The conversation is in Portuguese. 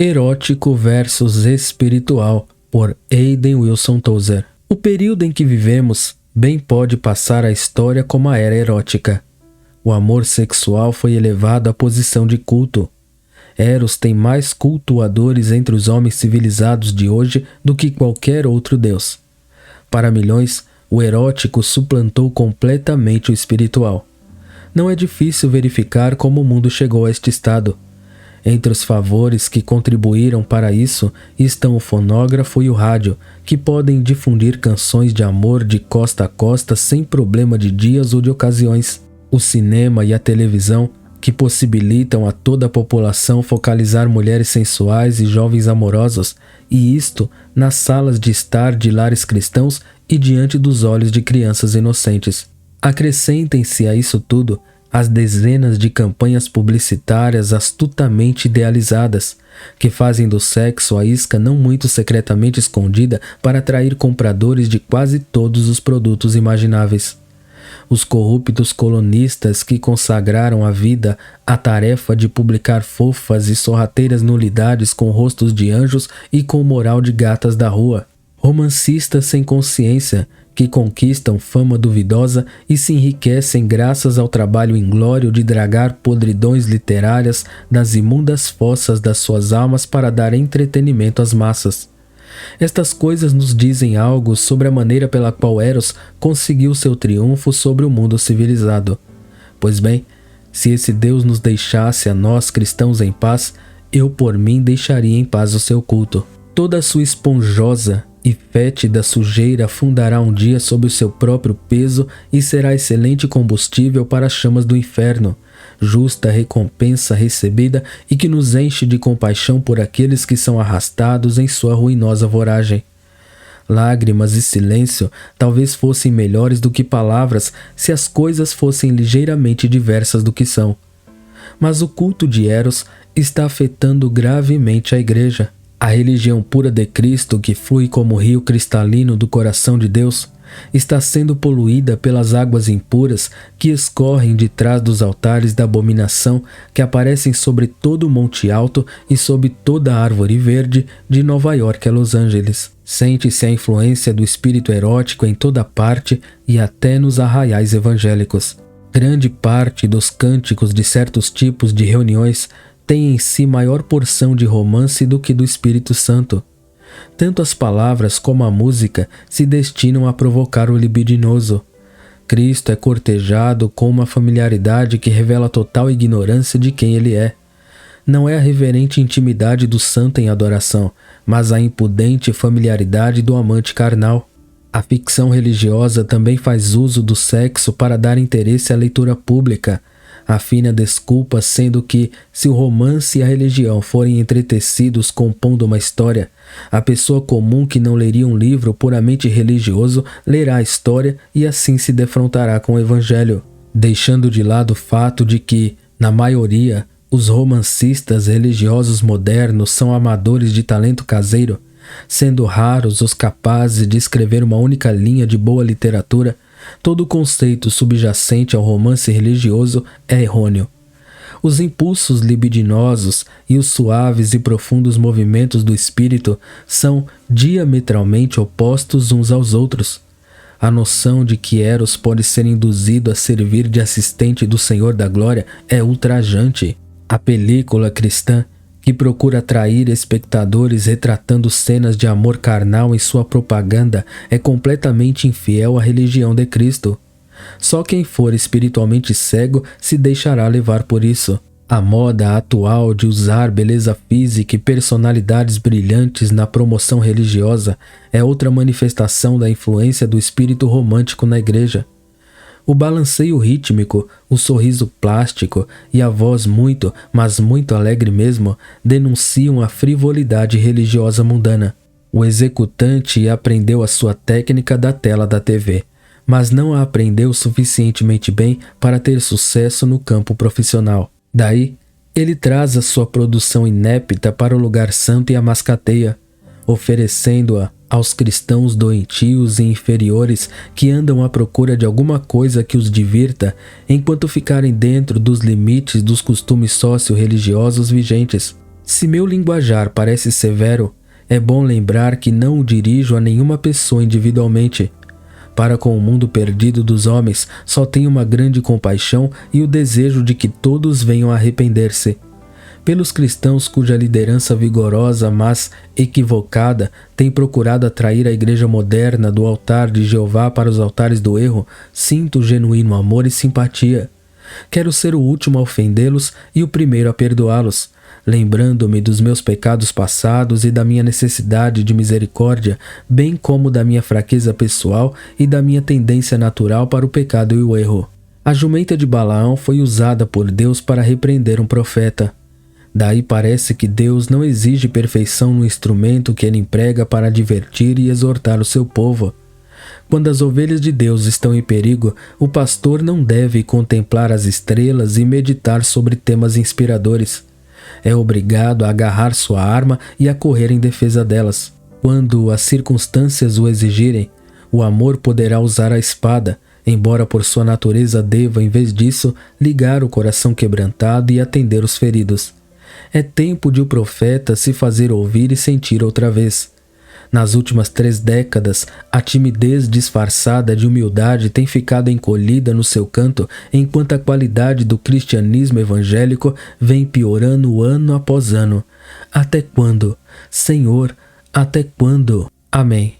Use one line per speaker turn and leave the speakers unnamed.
Erótico versus espiritual, por Aidan Wilson Tozer. O período em que vivemos bem pode passar à história como a era erótica. O amor sexual foi elevado à posição de culto. Eros tem mais cultuadores entre os homens civilizados de hoje do que qualquer outro deus. Para milhões, o erótico suplantou completamente o espiritual. Não é difícil verificar como o mundo chegou a este estado. Entre os favores que contribuíram para isso estão o fonógrafo e o rádio, que podem difundir canções de amor de costa a costa sem problema de dias ou de ocasiões. O cinema e a televisão, que possibilitam a toda a população focalizar mulheres sensuais e jovens amorosos, e isto nas salas de estar de lares cristãos e diante dos olhos de crianças inocentes. Acrescentem-se a isso tudo as dezenas de campanhas publicitárias astutamente idealizadas, que fazem do sexo a isca não muito secretamente escondida para atrair compradores de quase todos os produtos imagináveis. Os corruptos colonistas que consagraram a vida à tarefa de publicar fofas e sorrateiras nulidades com rostos de anjos e com moral de gatas da rua. Romancistas sem consciência que conquistam fama duvidosa e se enriquecem graças ao trabalho inglório de dragar podridões literárias nas imundas fossas das suas almas para dar entretenimento às massas. Estas coisas nos dizem algo sobre a maneira pela qual Eros conseguiu seu triunfo sobre o mundo civilizado. Pois bem, se esse Deus nos deixasse a nós cristãos em paz, eu por mim deixaria em paz o seu culto. Toda a sua esponjosa e fétida sujeira afundará um dia sob o seu próprio peso e será excelente combustível para as chamas do inferno, justa recompensa recebida e que nos enche de compaixão por aqueles que são arrastados em sua ruinosa voragem. Lágrimas e silêncio talvez fossem melhores do que palavras se as coisas fossem ligeiramente diversas do que são. Mas o culto de Eros está afetando gravemente a igreja. A religião pura de Cristo, que flui como rio cristalino do coração de Deus, está sendo poluída pelas águas impuras que escorrem de trás dos altares da abominação que aparecem sobre todo o Monte Alto e sob toda a árvore verde de Nova York a Los Angeles. Sente-se a influência do espírito erótico em toda parte e até nos arraiais evangélicos. Grande parte dos cânticos de certos tipos de reuniões tem em si maior porção de romance do que do Espírito Santo. Tanto as palavras como a música se destinam a provocar o libidinoso. Cristo é cortejado com uma familiaridade que revela total ignorância de quem ele é. Não é a reverente intimidade do santo em adoração, mas a impudente familiaridade do amante carnal. A ficção religiosa também faz uso do sexo para dar interesse à leitura pública, a fina desculpa sendo que, se o romance e a religião forem entretecidos compondo uma história, a pessoa comum que não leria um livro puramente religioso lerá a história e assim se defrontará com o evangelho, deixando de lado o fato de que, na maioria, os romancistas religiosos modernos são amadores de talento caseiro, sendo raros os capazes de escrever uma única linha de boa literatura. Todo o conceito subjacente ao romance religioso é errôneo. Os impulsos libidinosos e os suaves e profundos movimentos do espírito são diametralmente opostos uns aos outros. A noção de que Eros pode ser induzido a servir de assistente do Senhor da Glória é ultrajante. A película cristã, que procura atrair espectadores retratando cenas de amor carnal em sua propaganda, é completamente infiel à religião de Cristo. Só quem for espiritualmente cego se deixará levar por isso. A moda atual de usar beleza física e personalidades brilhantes na promoção religiosa é outra manifestação da influência do espírito romântico na igreja. O balanceio rítmico, o sorriso plástico e a voz muito, mas muito alegre mesmo, denunciam a frivolidade religiosa mundana. O executante aprendeu a sua técnica da tela da TV, mas não a aprendeu suficientemente bem para ter sucesso no campo profissional. Daí, ele traz a sua produção inepta para o lugar santo e a mascateia, oferecendo-a aos cristãos doentios e inferiores que andam à procura de alguma coisa que os divirta enquanto ficarem dentro dos limites dos costumes socio-religiosos vigentes. Se meu linguajar parece severo, é bom lembrar que não o dirijo a nenhuma pessoa individualmente. Para com o mundo perdido dos homens, só tenho uma grande compaixão e o desejo de que todos venham a arrepender-se. Pelos cristãos cuja liderança vigorosa, mas equivocada, tem procurado atrair a igreja moderna do altar de Jeová para os altares do erro, sinto genuíno amor e simpatia. Quero ser o último a ofendê-los e o primeiro a perdoá-los, lembrando-me dos meus pecados passados e da minha necessidade de misericórdia, bem como da minha fraqueza pessoal e da minha tendência natural para o pecado e o erro. A jumenta de Balaão foi usada por Deus para repreender um profeta. Daí parece que Deus não exige perfeição no instrumento que ele emprega para advertir e exortar o seu povo. Quando as ovelhas de Deus estão em perigo, o pastor não deve contemplar as estrelas e meditar sobre temas inspiradores. É obrigado a agarrar sua arma e a correr em defesa delas. Quando as circunstâncias o exigirem, o amor poderá usar a espada, embora por sua natureza deva, em vez disso, ligar o coração quebrantado e atender os feridos. É tempo de o profeta se fazer ouvir e sentir outra vez. Nas últimas 3 décadas, a timidez disfarçada de humildade tem ficado encolhida no seu canto, enquanto a qualidade do cristianismo evangélico vem piorando ano após ano. Até quando? Senhor, até quando? Amém.